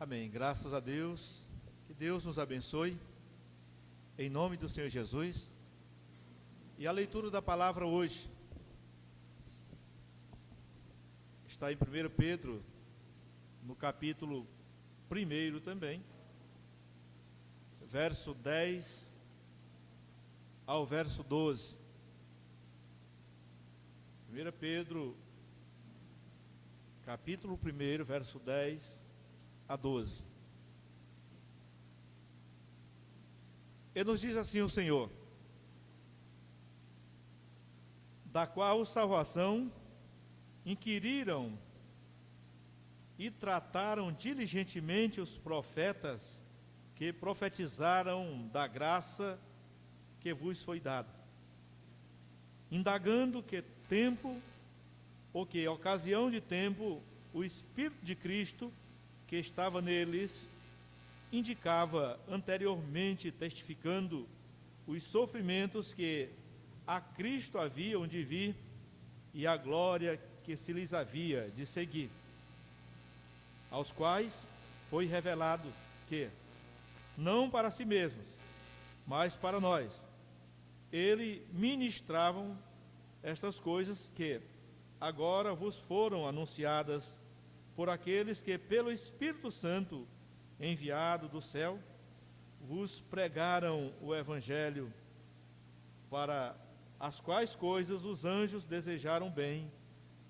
Amém. Graças a Deus. Que Deus nos abençoe. Em nome do Senhor Jesus. E a leitura da palavra hoje está em 1 Pedro, no capítulo 1 também, verso 10 ao verso 12. 1 Pedro, capítulo 1, verso 10 a 12. E nos diz assim o Senhor: da qual salvação inquiriram e trataram diligentemente os profetas que profetizaram da graça que vos foi dada, indagando que tempo, ou que ocasião de tempo, o Espírito de Cristo que estava neles indicava anteriormente, testificando os sofrimentos que a Cristo haviam de vir e a glória que se lhes havia de seguir, aos quais foi revelado que, não para si mesmos, mas para nós, ele ministravam estas coisas que agora vos foram anunciadas por aqueles que pelo Espírito Santo enviado do céu vos pregaram o Evangelho, para as quais coisas os anjos desejaram bem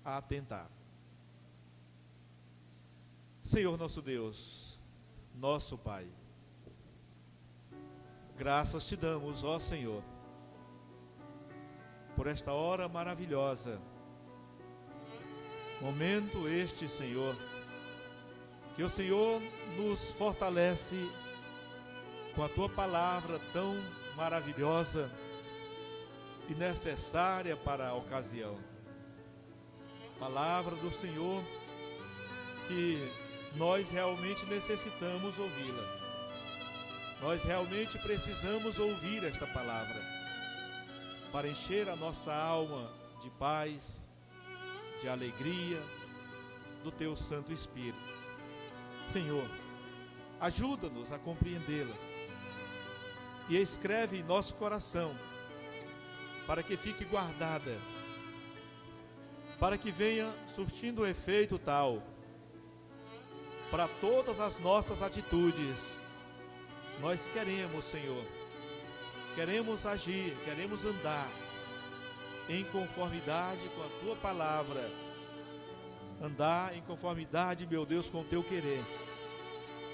a atentar. Senhor nosso Deus, nosso Pai, graças te damos, ó Senhor, por esta hora maravilhosa, momento este, Senhor, que o Senhor nos fortalece com a Tua palavra tão maravilhosa e necessária para a ocasião. Palavra do Senhor que nós realmente necessitamos ouvi-la. Nós realmente precisamos ouvir esta palavra para encher a nossa alma de paz, de alegria do Teu Santo Espírito. Senhor, ajuda-nos a compreendê-la e escreve em nosso coração para que fique guardada, para que venha surtindo um efeito tal para todas as nossas atitudes. Nós queremos, Senhor, queremos agir, queremos andar em conformidade com a Tua palavra, andar em conformidade, meu Deus, com o Teu querer.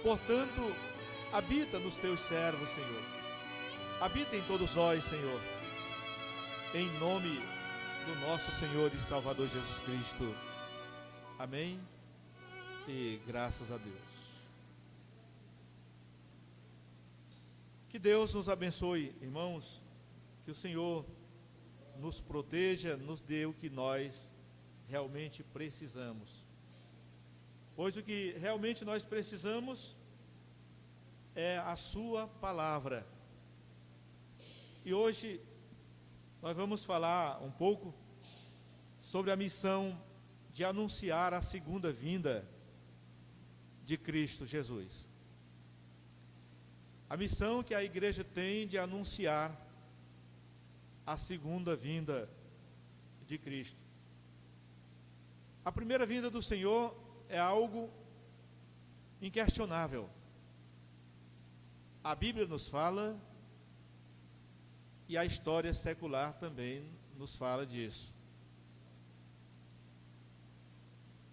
Portanto, habita nos Teus servos, Senhor, habita em todos nós, Senhor, em nome do nosso Senhor e Salvador Jesus Cristo. Amém e graças a Deus. Que Deus nos abençoe, irmãos, que o Senhor nos proteja, nos dê o que nós realmente precisamos. Pois o que realmente nós precisamos é a Sua palavra. E hoje nós vamos falar um pouco sobre a missão de anunciar a segunda vinda de Cristo Jesus. A missão que a igreja tem de anunciar a segunda vinda de Cristo. A primeira vinda do Senhor é algo inquestionável. A Bíblia nos fala e a história secular também nos fala disso.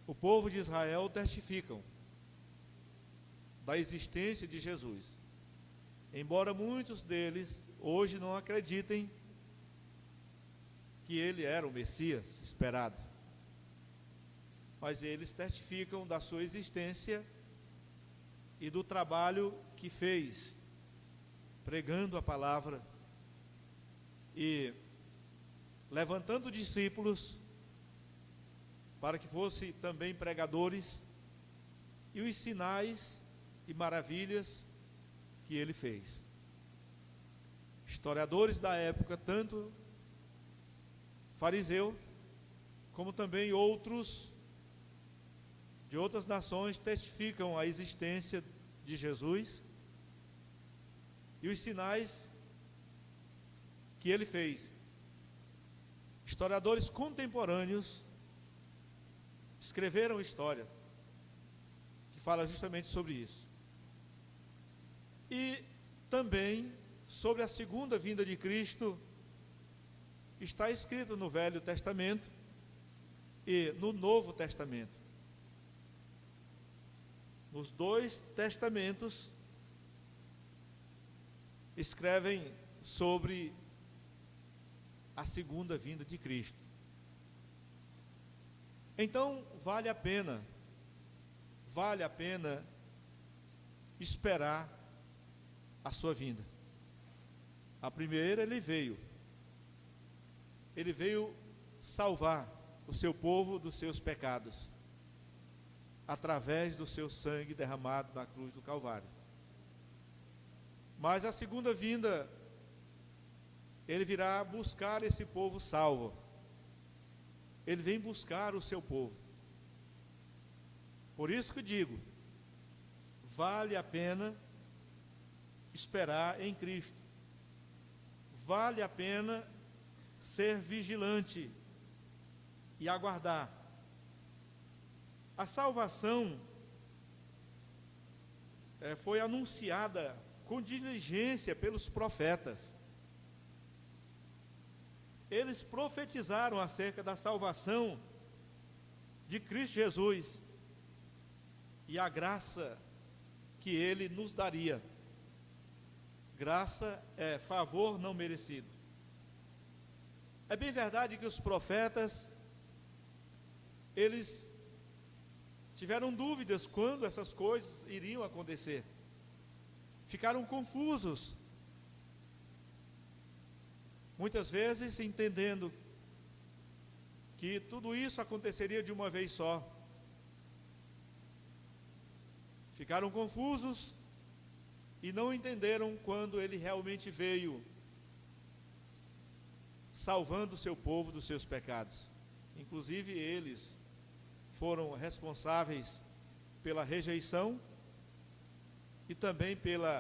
O povo de Israel testificam da existência de Jesus, embora muitos deles hoje não acreditem que ele era o Messias esperado, mas eles testificam da sua existência e do trabalho que fez, pregando a palavra e levantando discípulos para que fossem também pregadores, e os sinais e maravilhas que ele fez. Historiadores da época, tanto fariseus como também outros de outras nações testificam a existência de Jesus e os sinais que ele fez. Historiadores contemporâneos escreveram histórias que falam justamente sobre isso. E também sobre a segunda vinda de Cristo está escrito no Velho Testamento e no Novo Testamento. Nos dois testamentos escrevem sobre a segunda vinda de Cristo. Então, vale a pena esperar a sua vinda. A primeira, ele veio salvar o seu povo dos seus pecados, através do seu sangue derramado na cruz do Calvário. Mas a segunda vinda, ele virá buscar esse povo salvo. Ele vem buscar o seu povo. Por isso que digo, vale a pena esperar em Cristo. Vale a pena ser vigilante e aguardar. A salvação foi anunciada com diligência pelos profetas. Eles profetizaram acerca da salvação de Cristo Jesus e a graça que ele nos daria. Graça é favor não merecido. É bem verdade que os profetas, eles tiveram dúvidas quando essas coisas iriam acontecer. Ficaram confusos. Muitas vezes entendendo que tudo isso aconteceria de uma vez só. Ficaram confusos e não entenderam quando ele realmente veio salvando o seu povo dos seus pecados. Inclusive eles foram responsáveis pela rejeição e também pela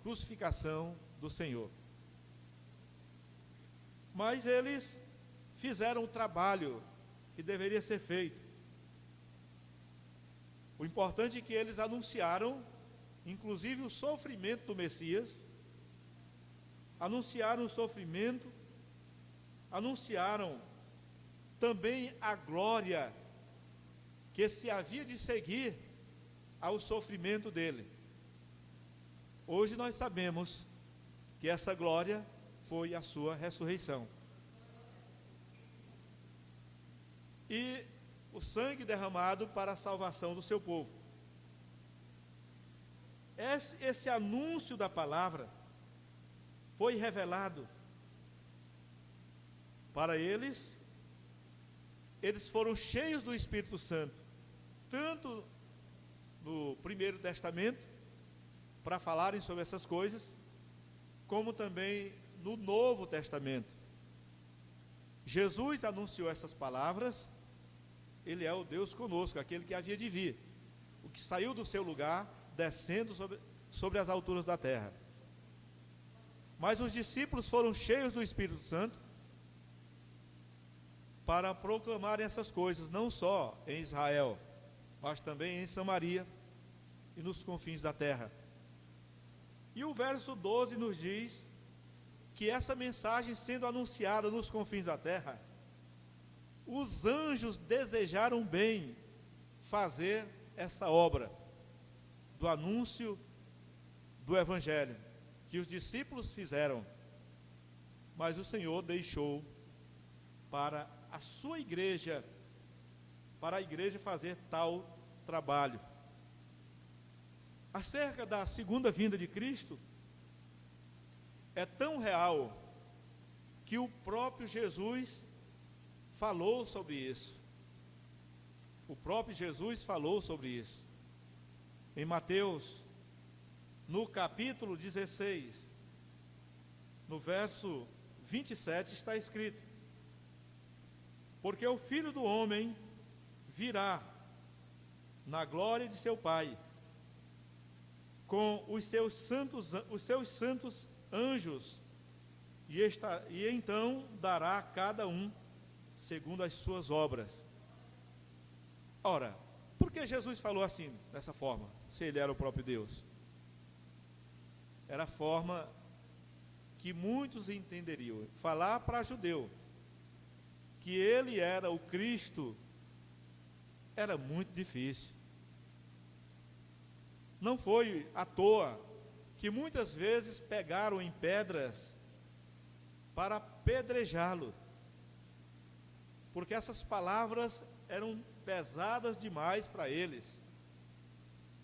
crucificação do Senhor. Mas eles fizeram o trabalho que deveria ser feito. O importante é que eles anunciaram, inclusive, o sofrimento do Messias, anunciaram o sofrimento, anunciaram também a glória que se havia de seguir ao sofrimento dele. Hoje nós sabemos que essa glória foi a sua ressurreição. E o sangue derramado para a salvação do seu povo. Esse anúncio da palavra foi revelado para eles. Eles foram cheios do Espírito Santo, tanto no Primeiro Testamento, para falarem sobre essas coisas, como também no Novo Testamento. Jesus anunciou essas palavras. Ele é o Deus conosco, aquele que havia de vir, o que saiu do seu lugar, descendo sobre as alturas da terra. Mas os discípulos foram cheios do Espírito Santo para proclamarem essas coisas, não só em Israel, mas também em Samaria e nos confins da terra. E o verso 12 nos diz que essa mensagem sendo anunciada nos confins da terra, os anjos desejaram bem fazer essa obra do anúncio do Evangelho, que os discípulos fizeram, mas o Senhor deixou para a sua igreja, para a igreja fazer tal trabalho. Acerca da segunda vinda de Cristo, é tão real que o próprio Jesus falou sobre isso. O próprio Jesus falou sobre isso. Em Mateus, no capítulo 16, no verso 27, está escrito: porque o Filho do Homem virá na glória de seu Pai, com os seus santos anjos, e então dará a cada um segundo as suas obras. Ora, por que Jesus falou assim, dessa forma, se ele era o próprio Deus? Era a forma que muitos entenderiam. Falar para judeu que ele era o Cristo era muito difícil. Não foi à toa que muitas vezes pegaram em pedras para apedrejá-lo, porque essas palavras eram pesadas demais para eles.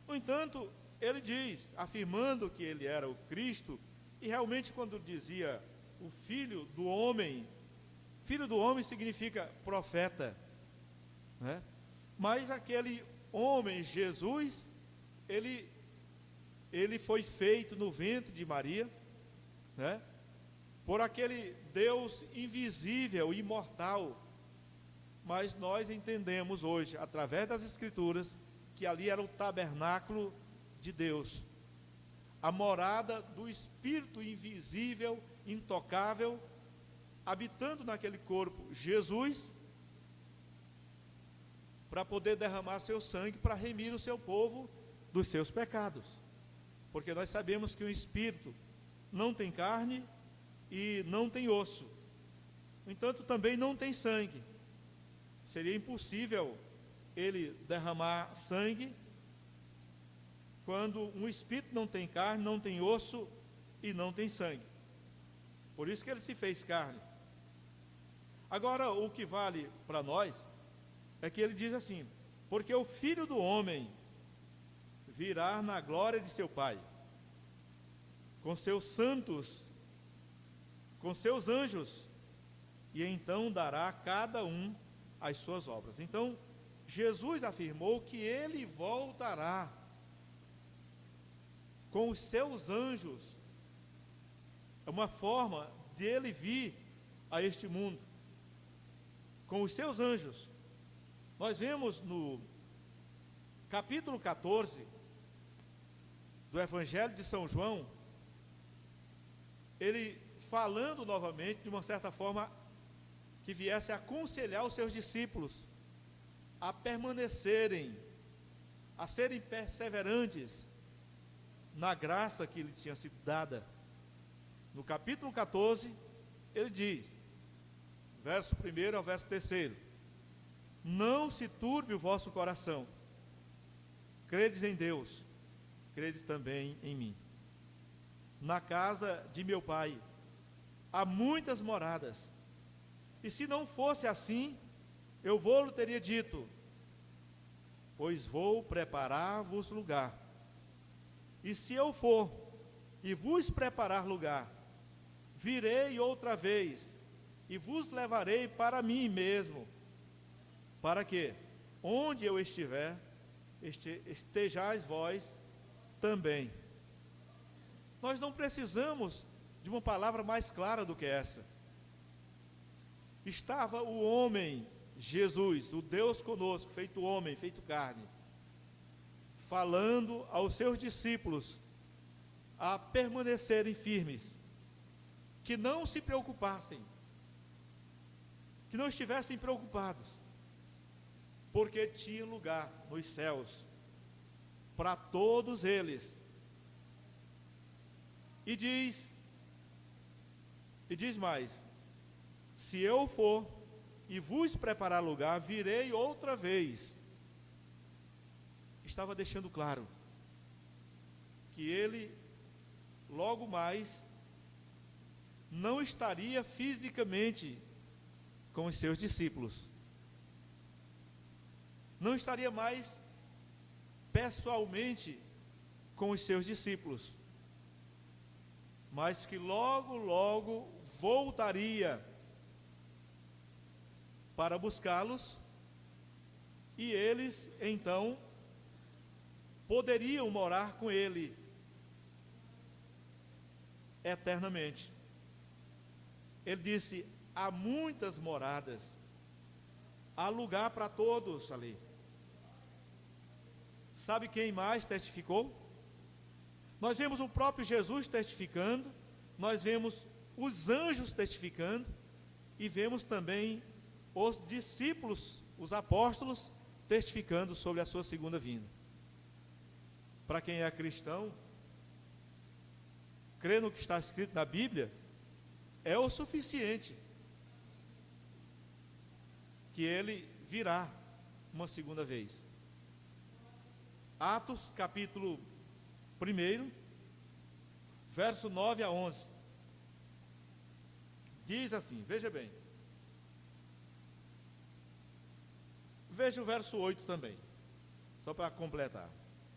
No entanto, ele diz, afirmando que ele era o Cristo, e realmente quando dizia o filho do homem significa profeta, né? Mas aquele homem, Jesus, ele foi feito no ventre de Maria, né? Por aquele Deus invisível, imortal. Mas nós entendemos hoje, através das Escrituras, que ali era o tabernáculo de Deus, a morada do Espírito invisível, intocável, habitando naquele corpo, Jesus, para poder derramar seu sangue, para remir o seu povo dos seus pecados. Porque nós sabemos que o Espírito não tem carne e não tem osso, no entanto também não tem sangue. Seria impossível ele derramar sangue quando um espírito não tem carne, não tem osso e não tem sangue. Por isso que ele se fez carne. Agora, o que vale para nós é que ele diz assim: porque o Filho do Homem virá na glória de seu Pai, com seus santos, com seus anjos, e então dará a cada um as suas obras. Então, Jesus afirmou que ele voltará com os seus anjos. É uma forma dele vir a este mundo com os seus anjos. Nós vemos no capítulo 14 do Evangelho de São João, ele falando novamente, de uma certa forma, que viesse a aconselhar os seus discípulos a permanecerem, a serem perseverantes na graça que lhe tinha sido dada. No capítulo 14, ele diz, verso 1 ao verso 3: não se turbe o vosso coração, credes em Deus, credes também em mim. Na casa de meu Pai há muitas moradas, e se não fosse assim, eu vou-lhe teria dito, pois vou preparar-vos lugar. E se eu for e vos preparar lugar, virei outra vez e vos levarei para mim mesmo, para que, onde eu estiver, estejais vós também. Nós não precisamos de uma palavra mais clara do que essa. Estava o homem, Jesus, o Deus conosco, feito homem, feito carne, falando aos seus discípulos a permanecerem firmes, que não se preocupassem, que não estivessem preocupados, porque tinha lugar nos céus para todos eles. E diz mais: se eu for e vos preparar lugar, virei outra vez. Estava deixando claro que ele logo mais não estaria fisicamente com os seus discípulos, não estaria mais pessoalmente com os seus discípulos, mas que logo voltaria para buscá-los, e eles então poderiam morar com ele eternamente. Ele disse: há muitas moradas, há lugar para todos ali. sabe quem mais testificou? Nós vemos o próprio Jesus testificando, nós vemos os anjos testificando, e vemos também os discípulos, os apóstolos, testificando sobre a sua segunda vinda. Para quem é cristão, crer no que está escrito na Bíblia é o suficiente, que ele virá uma segunda vez. Atos capítulo 1, verso 9 a 11, diz assim, veja bem, veja o verso 8 também, só para completar.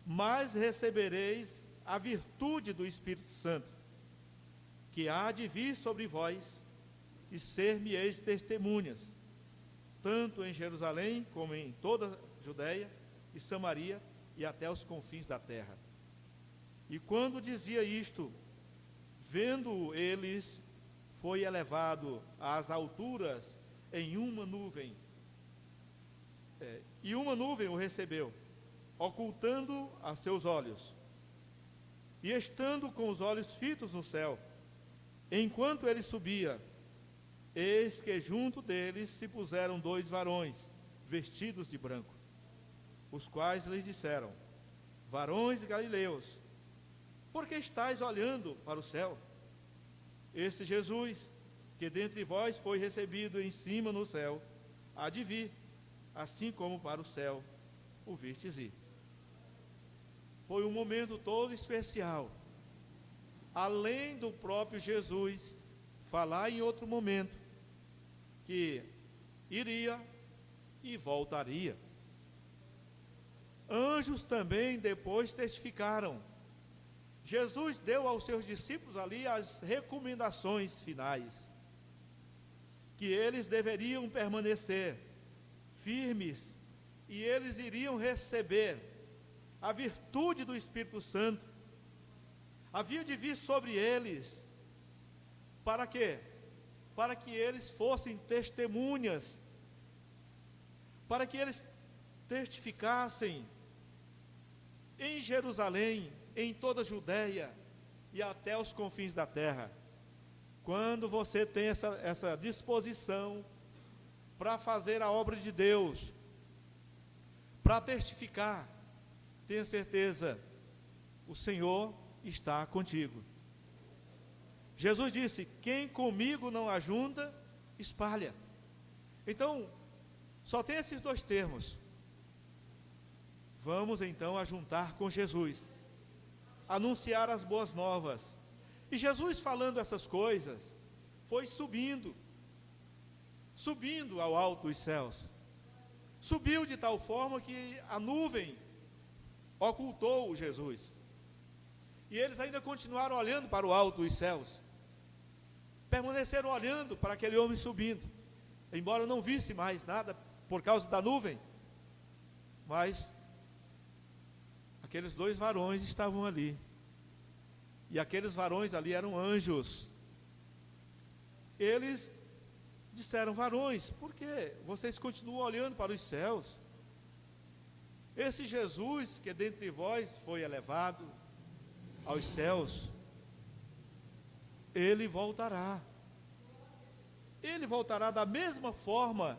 Mas recebereis a virtude do Espírito Santo, que há de vir sobre vós, e ser-me-eis testemunhas, tanto em Jerusalém, como em toda a Judeia e Samaria, e até os confins da terra. E quando dizia isto, vendo eles, foi elevado às alturas em uma nuvem, e uma nuvem o recebeu, ocultando a seus olhos. E estando com os olhos fitos no céu, enquanto ele subia, eis que junto deles se puseram 2 varões, vestidos de branco, os quais lhes disseram: varões galileus, por que estáis olhando para o céu? Este Jesus, que dentre vós foi recebido em cima no céu, há de vir, assim como para o céu o vistes ir. Foi um momento todo especial. Além do próprio Jesus falar em outro momento que iria e voltaria. Anjos também depois testificaram. Jesus deu aos seus discípulos ali as recomendações finais, que eles deveriam permanecer firmes e eles iriam receber a virtude do Espírito Santo. Havia de vir sobre eles, para quê? Para que eles fossem testemunhas, para que eles testificassem em Jerusalém, em toda a Judeia e até os confins da terra. Quando você tem essa disposição para fazer a obra de Deus, para testificar, tenha certeza, o Senhor está contigo. Jesus disse: quem comigo não ajunta, espalha. Então, só tem esses 2 termos. Vamos então ajuntar com Jesus, anunciar as boas novas. E Jesus, falando essas coisas, foi subindo ao alto dos céus. Subiu de tal forma que a nuvem ocultou Jesus. E eles ainda continuaram olhando para o alto dos céus, permaneceram olhando para aquele homem subindo, embora não visse mais nada por causa da nuvem, mas aqueles 2 varões estavam ali, e aqueles varões ali eram anjos. Eles disseram: varões, por que vocês continuam olhando para os céus? Esse Jesus que dentre vós foi elevado aos céus, ele voltará da mesma forma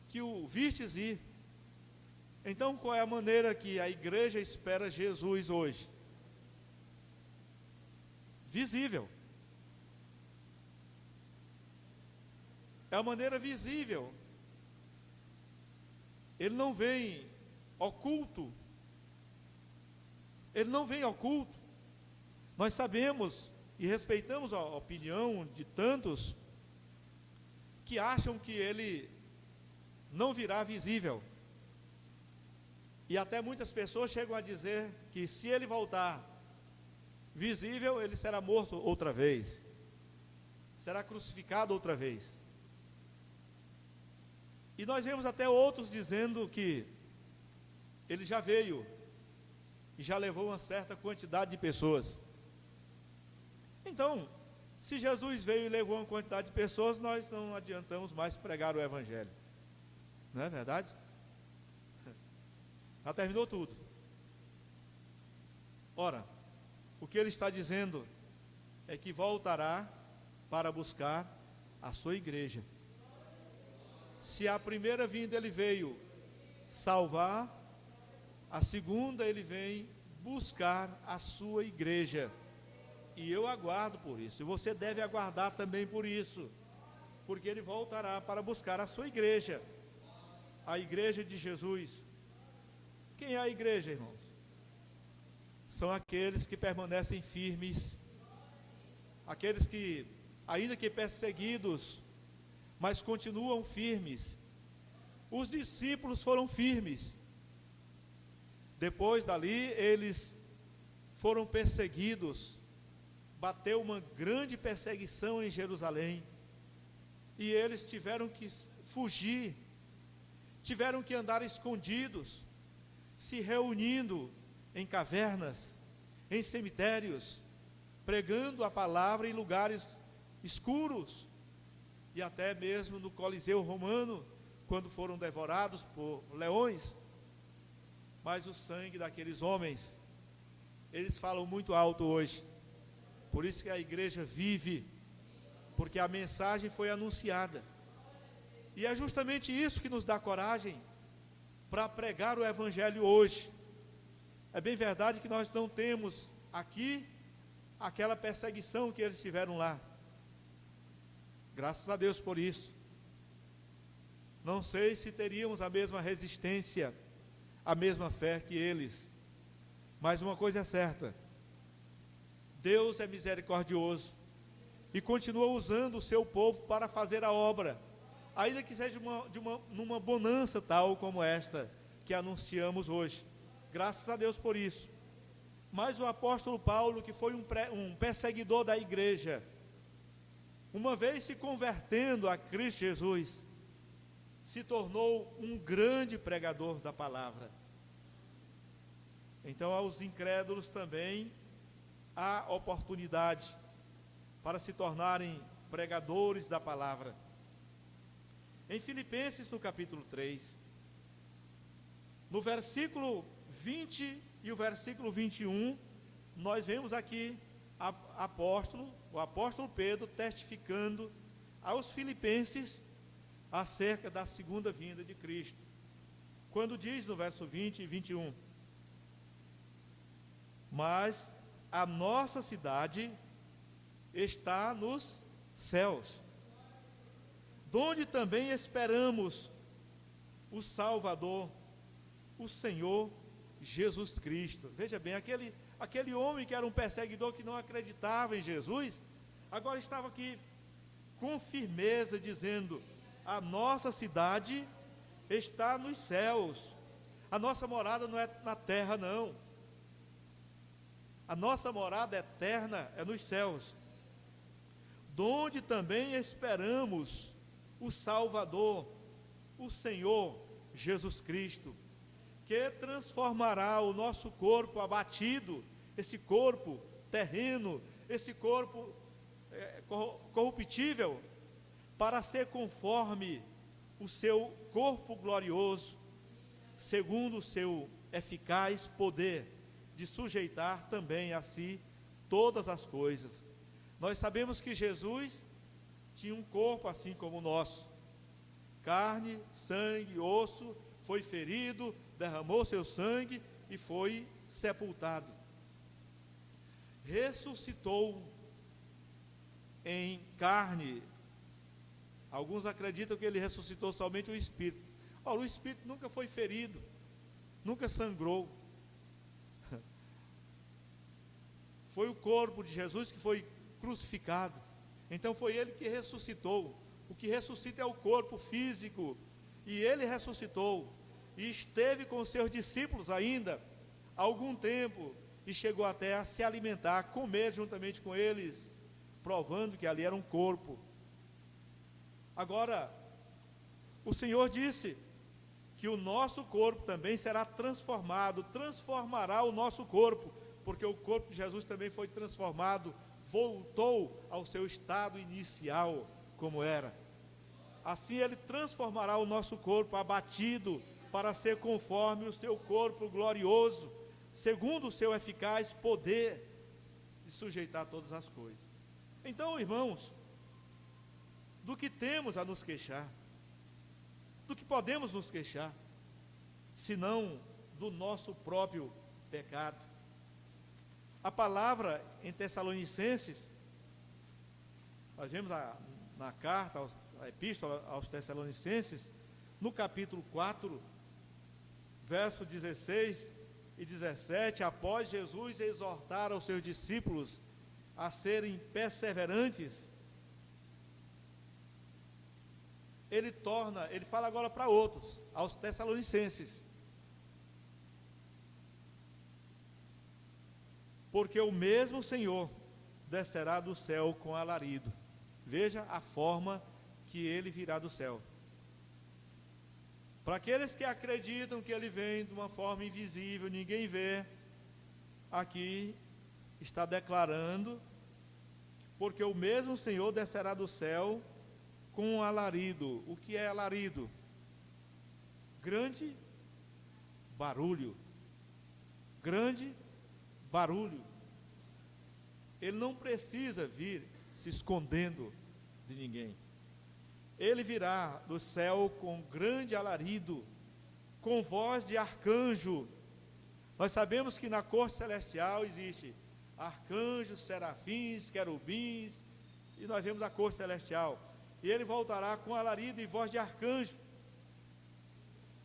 que o vistes ir. Então, qual é a maneira que a igreja espera Jesus hoje? Visível. É a maneira visível. Ele não vem oculto. Ele não vem oculto. Nós sabemos e respeitamos a opinião de tantos que acham que ele não virá visível. E até muitas pessoas chegam a dizer que se ele voltar visível, ele será morto outra vez, será crucificado outra vez. E nós vemos até outros dizendo que ele já veio e já levou uma certa quantidade de pessoas. Então, se Jesus veio e levou uma quantidade de pessoas, nós não adiantamos mais pregar o Evangelho. Não é verdade? Já terminou tudo. Ora, o que ele está dizendo é que voltará para buscar a sua igreja. Se a primeira vinda ele veio salvar, a segunda ele vem buscar a sua igreja. E eu aguardo por isso, e você deve aguardar também por isso, porque ele voltará para buscar a sua igreja, a igreja de Jesus. Quem é a igreja, irmãos? São aqueles que permanecem firmes, aqueles que, ainda que perseguidos, mas continuam firmes. Os discípulos foram firmes. Depois dali, eles foram perseguidos. Bateu uma grande perseguição em Jerusalém. E eles tiveram que fugir, tiveram que andar escondidos, se reunindo em cavernas, em cemitérios, pregando a palavra em lugares escuros, e até mesmo no Coliseu Romano, quando foram devorados por leões. Mas o sangue daqueles homens, eles falam muito alto hoje. Por isso que a igreja vive, porque a mensagem foi anunciada. E é justamente isso que nos dá coragem para pregar o evangelho hoje. É bem verdade que nós não temos aqui aquela perseguição que eles tiveram lá. Graças a Deus por isso. Não sei se teríamos a mesma resistência, a mesma fé que eles. Mas uma coisa é certa: Deus é misericordioso e continua usando o seu povo para fazer a obra, ainda que seja numa bonança tal como esta que anunciamos hoje. Graças a Deus por isso. Mas o apóstolo Paulo, que foi um perseguidor da igreja, uma vez se convertendo a Cristo Jesus, se tornou um grande pregador da palavra. Então, aos incrédulos também há oportunidade para se tornarem pregadores da palavra. Em Filipenses, no capítulo 3, no versículo 20 e o versículo 21, nós vemos aqui o apóstolo Pedro testificando aos filipenses acerca da segunda vinda de Cristo, quando diz no verso 20 e 21: mas a nossa cidade está nos céus, donde também esperamos o Salvador, o Senhor Jesus Cristo. Veja bem, aquele homem que era um perseguidor, que não acreditava em Jesus, agora estava aqui com firmeza dizendo: a nossa cidade está nos céus, a nossa morada não é na terra não, a nossa morada eterna é nos céus, donde também esperamos o Salvador, o Senhor Jesus Cristo, que transformará o nosso corpo abatido, esse corpo terreno, esse corpo corruptível, para ser conforme o seu corpo glorioso, segundo o seu eficaz poder de sujeitar também a si todas as coisas. Nós sabemos que Jesus tinha um corpo assim como o nosso, carne, sangue, osso, foi ferido, derramou seu sangue e foi sepultado. Ressuscitou em carne. Alguns acreditam que ele ressuscitou somente o Espírito. Ora, o Espírito nunca foi ferido, nunca sangrou. Foi o corpo de Jesus que foi crucificado. Então foi ele que ressuscitou. O que ressuscita é o corpo físico. E ele ressuscitou. E esteve com os seus discípulos ainda algum tempo. E chegou até a se alimentar, a comer juntamente com eles, provando que ali era um corpo. Agora, o Senhor disse que o nosso corpo também será transformado, transformará o nosso corpo, porque o corpo de Jesus também foi transformado, voltou ao seu estado inicial, como era. Assim ele transformará o nosso corpo abatido, para ser conforme o seu corpo glorioso, segundo o seu eficaz poder de sujeitar todas as coisas. Então, irmãos, do que temos a nos queixar? Do que podemos nos queixar? Senão do nosso próprio pecado. A palavra em Tessalonicenses, nós vemos na carta, a epístola aos Tessalonicenses, no capítulo 4, verso 16 e 17, após Jesus exortar aos seus discípulos a serem perseverantes, ele fala agora para outros, aos Tessalonicenses, porque o mesmo Senhor descerá do céu com alarido. Veja a forma que ele virá do céu. Para aqueles que acreditam que ele vem de uma forma invisível, ninguém vê, aqui está declarando, porque o mesmo Senhor descerá do céu com alarido. O que é alarido? Grande barulho. Grande barulho. Ele não precisa vir se escondendo de ninguém. Ele virá do céu com grande alarido, com voz de arcanjo. Nós sabemos que na corte celestial existe arcanjos, serafins, querubins, e nós vemos a corte celestial. E ele voltará com alarido e voz de arcanjo,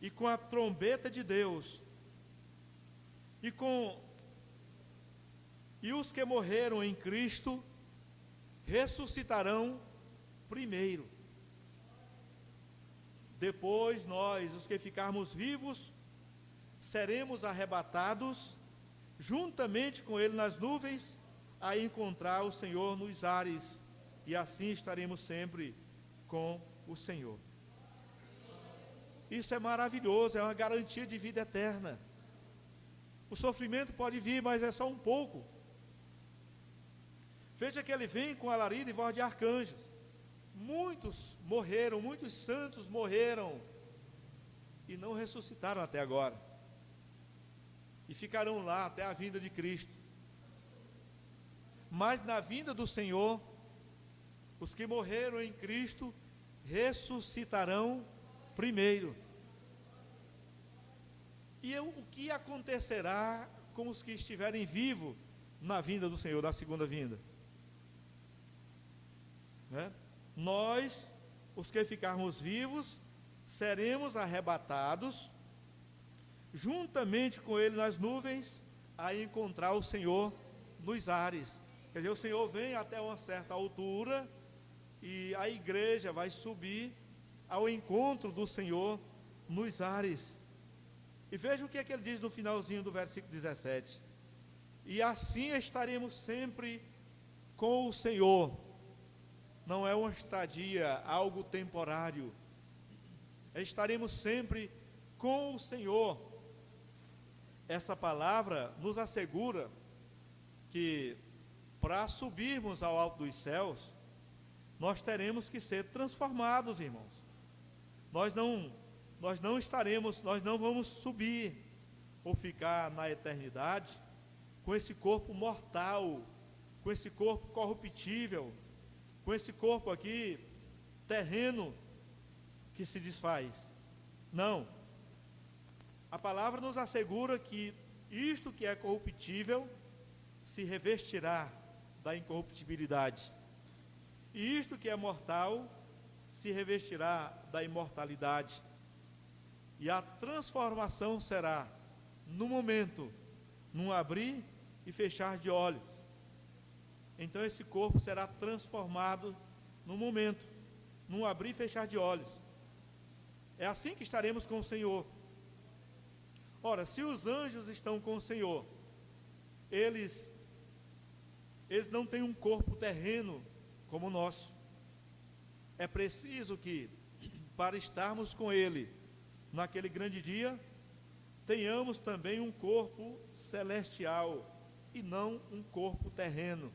e com a trombeta de Deus, e os que morreram em Cristo ressuscitarão primeiro. Depois nós, os que ficarmos vivos, seremos arrebatados juntamente com ele nas nuvens, a encontrar o Senhor nos ares, e assim estaremos sempre com o Senhor. Isso é maravilhoso, é uma garantia de vida eterna. O sofrimento pode vir, mas é só um pouco. Veja que ele vem com alarido e voz de arcanjos. Muitos morreram, muitos santos morreram e não ressuscitaram até agora, e ficarão lá até a vinda de Cristo. Mas na vinda do Senhor, os que morreram em Cristo ressuscitarão primeiro. E o que acontecerá com os que estiverem vivos na vinda do Senhor, da segunda vinda? Nós, os que ficarmos vivos, seremos arrebatados juntamente com ele nas nuvens, a encontrar o Senhor nos ares. Quer dizer, o Senhor vem até uma certa altura e a igreja vai subir ao encontro do Senhor nos ares. E veja o que é que ele diz no finalzinho do versículo 17: e assim estaremos sempre com o Senhor. Não é uma estadia, algo temporário. Estaremos sempre com o Senhor. Essa palavra nos assegura que para subirmos ao alto dos céus, nós teremos que ser transformados, irmãos. Nós não vamos subir ou ficar na eternidade com esse corpo mortal, com esse corpo corruptível, com esse corpo aqui terreno que se desfaz. Não. A palavra nos assegura que isto que é corruptível se revestirá da incorruptibilidade, e isto que é mortal se revestirá da imortalidade. E a transformação será no momento, num abrir e fechar de olhos. Então esse corpo será transformado no momento, num abrir e fechar de olhos. É assim que estaremos com o Senhor. Ora, se os anjos estão com o Senhor, eles não têm um corpo terreno como o nosso. É preciso que, para estarmos com Ele naquele grande dia, tenhamos também um corpo celestial e não um corpo terreno.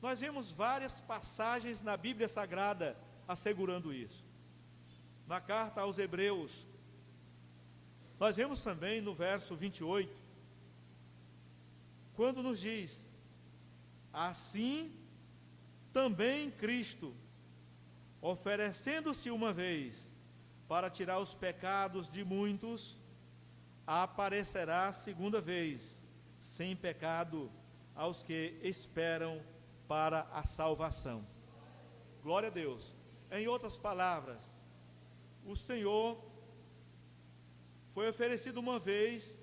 Nós vemos várias passagens na Bíblia Sagrada assegurando isso. Na carta aos Hebreus, nós vemos também no verso 28, quando nos diz: assim também Cristo, oferecendo-se uma vez para tirar os pecados de muitos, aparecerá segunda vez, sem pecado, aos que esperam para a salvação. Glória a Deus. Em outras palavras, o Senhor foi oferecido uma vez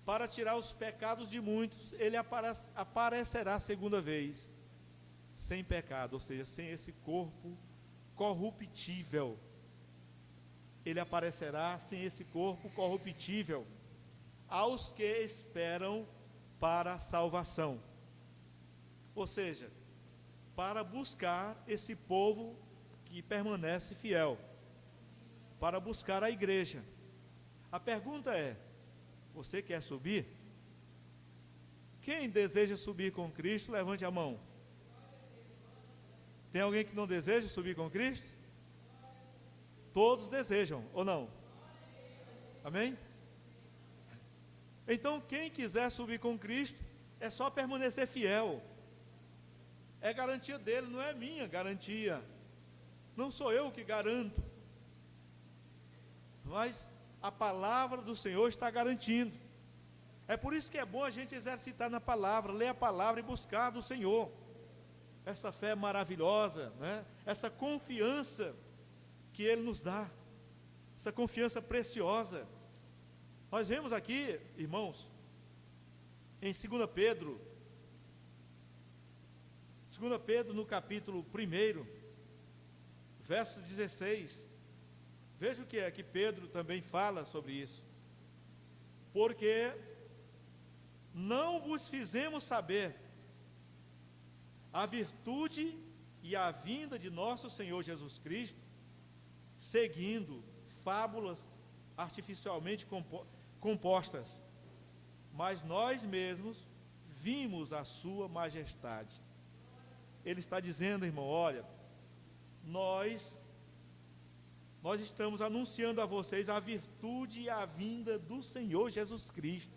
para tirar os pecados de muitos. Ele aparecerá segunda vez, sem pecado, ou seja, sem esse corpo corruptível. Ele aparecerá sem esse corpo corruptível aos que esperam para a salvação. Ou seja, para buscar esse povo que permanece fiel, para buscar a igreja. A pergunta é: você quer subir? Quem deseja subir com Cristo, levante a mão. Tem alguém que não deseja subir com Cristo? Todos desejam, ou não? Amém? Então, quem quiser subir com Cristo, é só permanecer fiel. É garantia dele, não é minha garantia. Não sou eu que garanto. Mas a palavra do Senhor está garantindo. É por isso que é bom a gente exercitar na palavra, ler a palavra e buscar do Senhor. Essa fé maravilhosa, né? Essa confiança que Ele nos dá, essa confiança preciosa. Nós vemos aqui, irmãos, em 2 Pedro no capítulo 1, verso 16, veja o que é que Pedro também fala sobre isso. Porque não vos fizemos saber a virtude e a vinda de nosso Senhor Jesus Cristo, seguindo fábulas artificialmente compostas, mas nós mesmos vimos a sua majestade. Ele está dizendo, irmão, olha, nós estamos anunciando a vocês a virtude e a vinda do Senhor Jesus Cristo,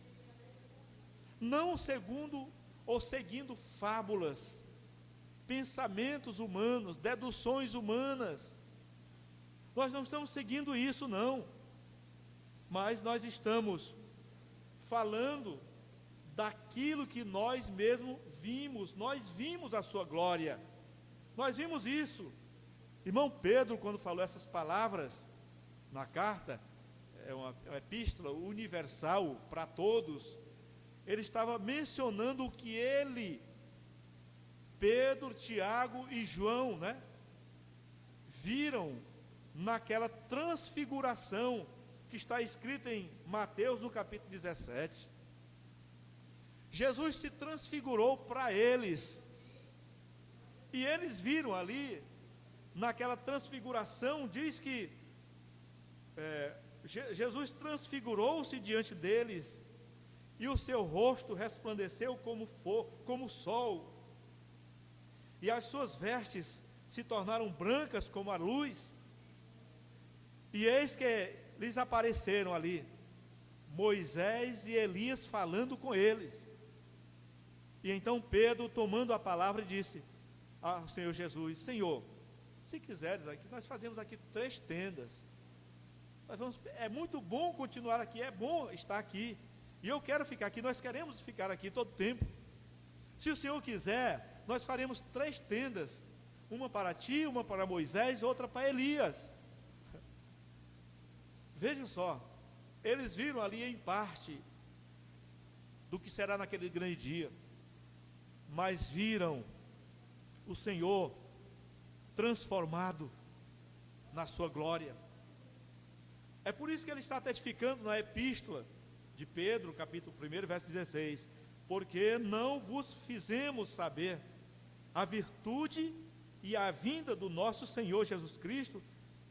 não segundo ou seguindo fábulas, pensamentos humanos, deduções humanas. Nós não estamos seguindo isso, não, mas nós estamos falando daquilo que nós mesmos vimos. Nós vimos a sua glória, nós vimos isso. Irmão Pedro, quando falou essas palavras na carta, é uma epístola universal para todos, ele estava mencionando o que ele, Pedro, Tiago e João, né, viram naquela transfiguração que está escrita em Mateus no capítulo 17. Jesus se transfigurou para eles, e eles viram ali, naquela transfiguração, diz que Jesus transfigurou-se diante deles, e o seu rosto resplandeceu como o sol, e as suas vestes se tornaram brancas como a luz. E eis que lhes apareceram ali Moisés e Elias falando com eles. E então Pedro, tomando a palavra, disse ao Senhor Jesus: Senhor, se quiseres, aqui nós fazemos aqui 3 tendas. É muito bom continuar aqui, é bom estar aqui, e eu quero ficar aqui, nós queremos ficar aqui todo o tempo. Se o Senhor quiser, nós faremos 3 tendas, uma para ti, uma para Moisés, outra para Elias. Vejam só, eles viram ali em parte do que será naquele grande dia, mas viram o Senhor transformado na sua glória. É por isso que ele está testificando na epístola de Pedro, capítulo 1, verso 16: porque não vos fizemos saber a virtude e a vinda do nosso Senhor Jesus Cristo,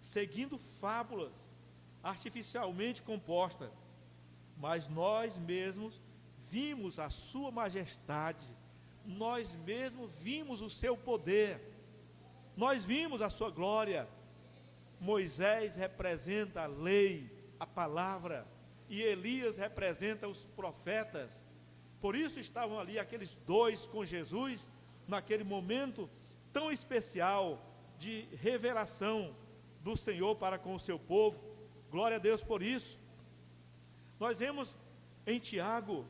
seguindo fábulas artificialmente compostas, mas nós mesmos vimos a sua majestade, nós mesmos vimos o seu poder, nós vimos a sua glória. Moisés representa a lei, a palavra, e Elias representa os profetas, Por isso estavam ali aqueles dois com Jesus, naquele momento tão especial de revelação do Senhor para com o seu povo. Glória a Deus por isso. Nós vemos em Tiago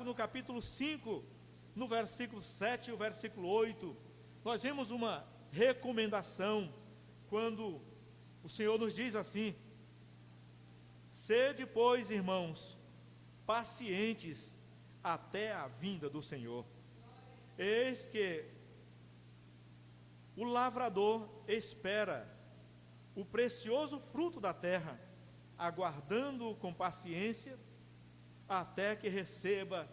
no capítulo 5, no versículo 7 e o versículo 8, nós vemos uma recomendação, quando o Senhor nos diz assim: sede, pois, irmãos, pacientes até a vinda do Senhor. Eis que o lavrador espera o precioso fruto da terra, aguardando-o com paciência, até que receba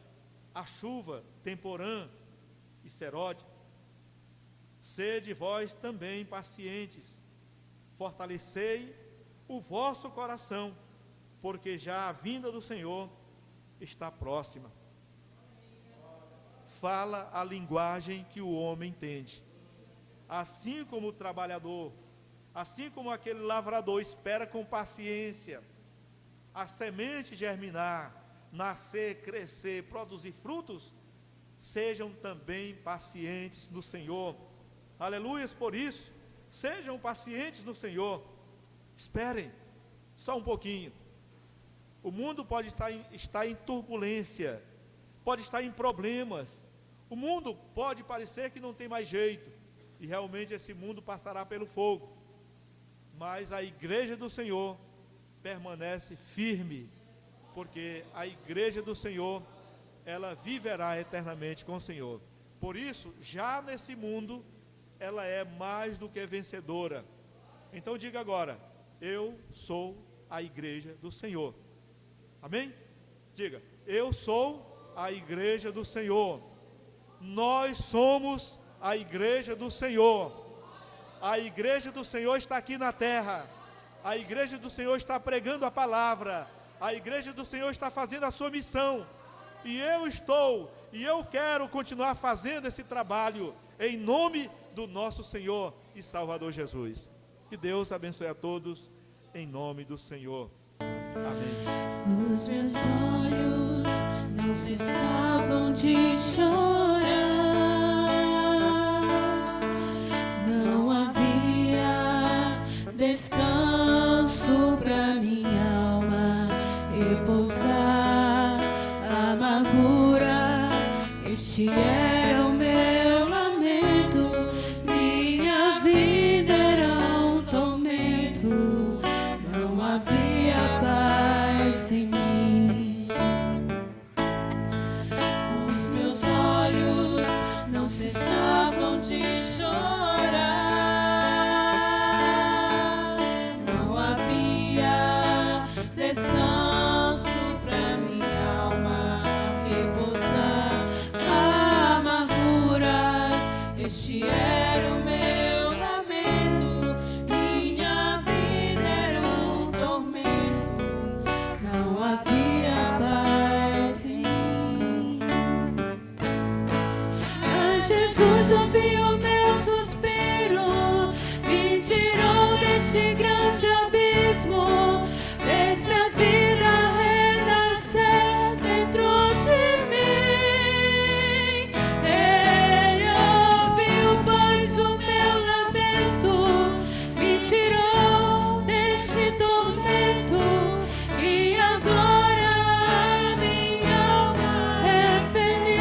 a chuva temporã e serode. Sede vós também pacientes, fortalecei o vosso coração, porque já a vinda do Senhor está próxima. Fala a linguagem que o homem entende. Assim como o trabalhador, assim como aquele lavrador espera com paciência a semente germinar, nascer, crescer, produzir frutos, sejam também pacientes no Senhor. Aleluias por isso. Sejam pacientes no Senhor. Esperem só um pouquinho. O mundo pode estar em turbulência, pode estar em problemas. O mundo pode parecer que não tem mais jeito, e realmente esse mundo passará pelo fogo. Mas a igreja do Senhor permanece firme, porque a igreja do Senhor, ela viverá eternamente com o Senhor. Por isso, já nesse mundo, ela é mais do que vencedora. Então diga agora: eu sou a igreja do Senhor. Amém? Diga: eu sou a igreja do Senhor. Nós somos a igreja do Senhor. A igreja do Senhor está aqui na terra. A igreja do Senhor está pregando a palavra. A igreja do Senhor está fazendo a sua missão. E eu quero continuar fazendo esse trabalho, em nome do nosso Senhor e Salvador Jesus. Que Deus abençoe a todos, em nome do Senhor. Amém. Os meus olhos não cessavam de chorar, não havia descanso para minha alma repousar. A amargura, este era o meu lamento, minha vida era um tormento, não havia paz em mim. Os meus olhos não cessavam de chorar, não havia descanso pra minha alma repousar. Amarguras, este era o meu lamento, minha vida era um tormento, não havia paz em mim. Mas Jesus ouviu o meu suspiro, me tirou deste grande abismo, fez minha vida renascer dentro de mim. Ele ouviu, pois, o meu lamento, me tirou deste tormento, e agora a minha alma é feliz.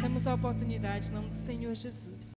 agradecemos a oportunidade em nome do Senhor Jesus.